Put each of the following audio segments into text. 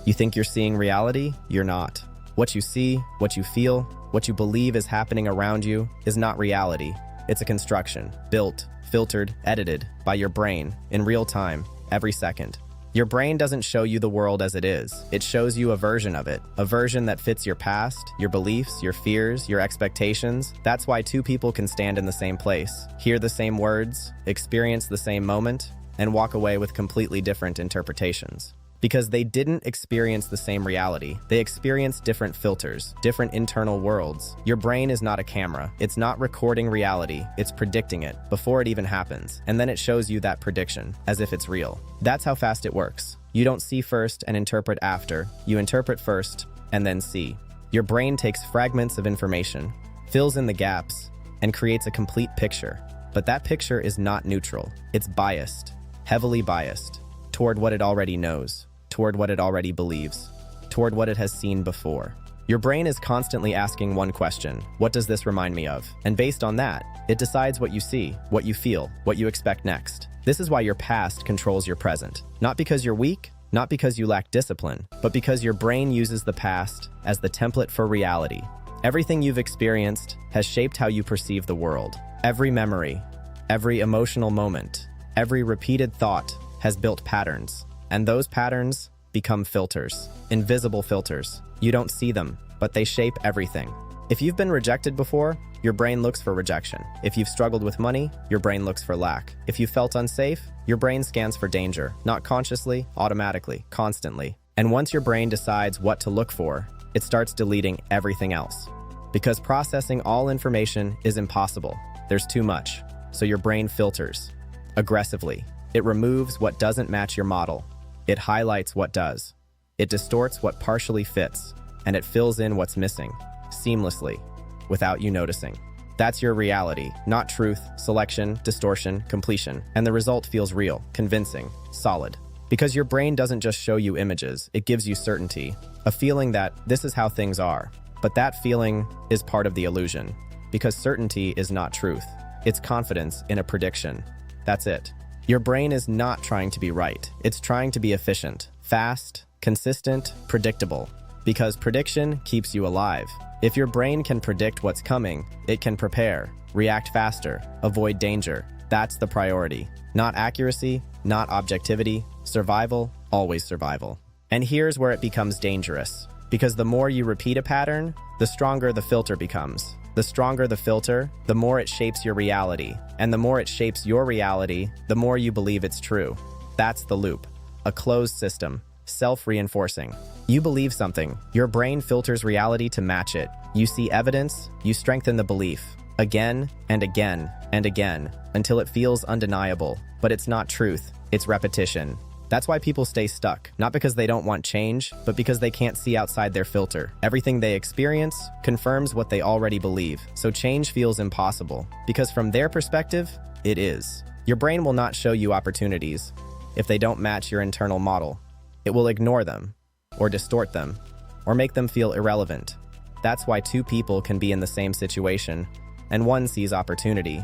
You think you're seeing reality? You're not. What you see, what you feel, what you believe is happening around you is not reality. It's a construction, built, filtered, edited by your brain in real time, every second. Your brain doesn't show you the world as it is. It shows you a version of it, a version that fits your past, your beliefs, your fears, your expectations. That's why two people can stand in the same place, hear the same words, experience the same moment, and walk away with completely different interpretations. Because they didn't experience the same reality. They experienced different filters, different internal worlds. Your brain is not a camera. It's not recording reality. It's predicting it before it even happens. And then it shows you that prediction as if it's real. That's how fast it works. You don't see first and interpret after. You interpret first and then see. Your brain takes fragments of information, fills in the gaps, and creates a complete picture. But that picture is not neutral. It's biased, heavily biased, toward what it already knows, toward what it already believes, toward what it has seen before. Your brain is constantly asking one question: what does this remind me of? And based on that, it decides what you see, what you feel, what you expect next. This is why your past controls your present. Not because you're weak, not because you lack discipline, but because your brain uses the past as the template for reality. Everything you've experienced has shaped how you perceive the world. Every memory, every emotional moment, every repeated thought has built patterns. And those patterns become filters, invisible filters. You don't see them, but they shape everything. If you've been rejected before, your brain looks for rejection. If you've struggled with money, your brain looks for lack. If you felt unsafe, your brain scans for danger, not consciously, automatically, constantly. And once your brain decides what to look for, it starts deleting everything else. Because processing all information is impossible. There's too much. So your brain filters aggressively. It removes what doesn't match your model. It highlights what does. It distorts what partially fits, and it fills in what's missing, seamlessly, without you noticing. That's your reality, not truth, selection, distortion, completion. And the result feels real, convincing, solid. Because your brain doesn't just show you images, it gives you certainty, a feeling that this is how things are. But that feeling is part of the illusion, because certainty is not truth. It's confidence in a prediction. That's it. Your brain is not trying to be right. It's trying to be efficient, fast, consistent, predictable. Because prediction keeps you alive. If your brain can predict what's coming, it can prepare, react faster, avoid danger. That's the priority. Not accuracy, not objectivity, survival, always survival. And here's where it becomes dangerous. Because the more you repeat a pattern, the stronger the filter becomes. The stronger the filter, the more it shapes your reality. And the more it shapes your reality, the more you believe it's true. That's the loop. A closed system, self-reinforcing. You believe something, your brain filters reality to match it. You see evidence, you strengthen the belief. Again and again and again, until it feels undeniable. But it's not truth, it's repetition. That's why people stay stuck, not because they don't want change, but because they can't see outside their filter. Everything they experience confirms what they already believe, so change feels impossible, because from their perspective, it is. Your brain will not show you opportunities if they don't match your internal model. It will ignore them, or distort them, or make them feel irrelevant. That's why two people can be in the same situation, and one sees opportunity,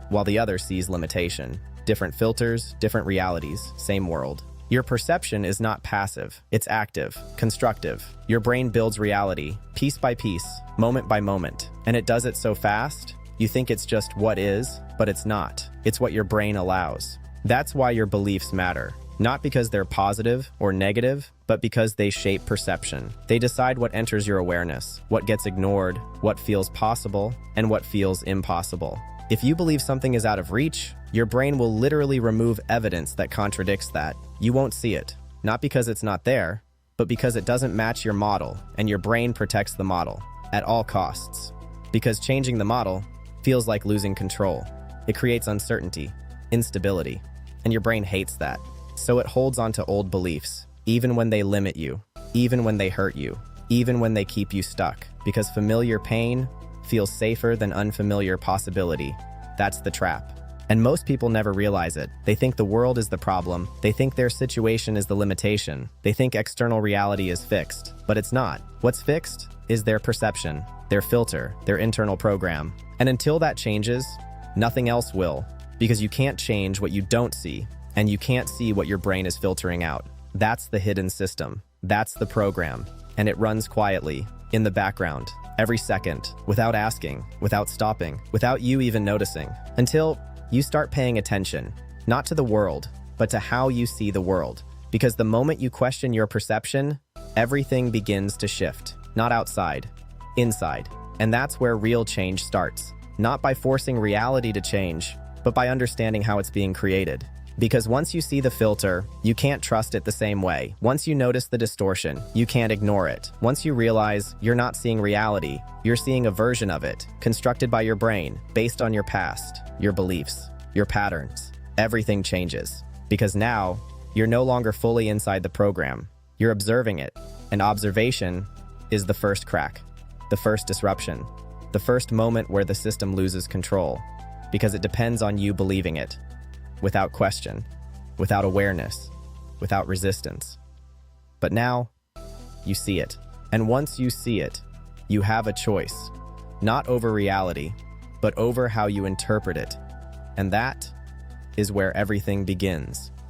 while the other sees limitation. Different filters, different realities, same world. Your perception is not passive, it's active, constructive. Your brain builds reality, piece by piece, moment by moment. And it does it so fast, you think it's just what is, but it's not. It's what your brain allows. That's why your beliefs matter. Not because they're positive or negative, but because they shape perception. They decide what enters your awareness, what gets ignored, what feels possible, and what feels impossible. If you believe something is out of reach, your brain will literally remove evidence that contradicts that. You won't see it, not because it's not there, but because it doesn't match your model, and your brain protects the model at all costs. Because changing the model feels like losing control. It creates uncertainty, instability, and your brain hates that. So it holds on to old beliefs, even when they limit you, even when they hurt you, even when they keep you stuck, because familiar pain feels safer than unfamiliar possibility. That's the trap. And most people never realize it. They think the world is the problem. They think their situation is the limitation. They think external reality is fixed, but it's not. What's fixed is their perception, their filter, their internal program. And until that changes, nothing else will, because you can't change what you don't see, and you can't see what your brain is filtering out. That's the hidden system. That's the program, and it runs quietly, in the background, every second, without asking, without stopping, without you even noticing, until you start paying attention, not to the world, but to how you see the world. Because the moment you question your perception, everything begins to shift, not outside, inside. And that's where real change starts, not by forcing reality to change, but by understanding how it's being created. Because once you see the filter, you can't trust it the same way. Once you notice the distortion, you can't ignore it. Once you realize you're not seeing reality, you're seeing a version of it, constructed by your brain, based on your past, your beliefs, your patterns. Everything changes. Because now, you're no longer fully inside the program. You're observing it. And observation is the first crack, the first disruption, the first moment where the system loses control. Because it depends on you believing it. Without question, without awareness, without resistance. But now, you see it. And once you see it, you have a choice, not over reality, but over how you interpret it. And that is where everything begins.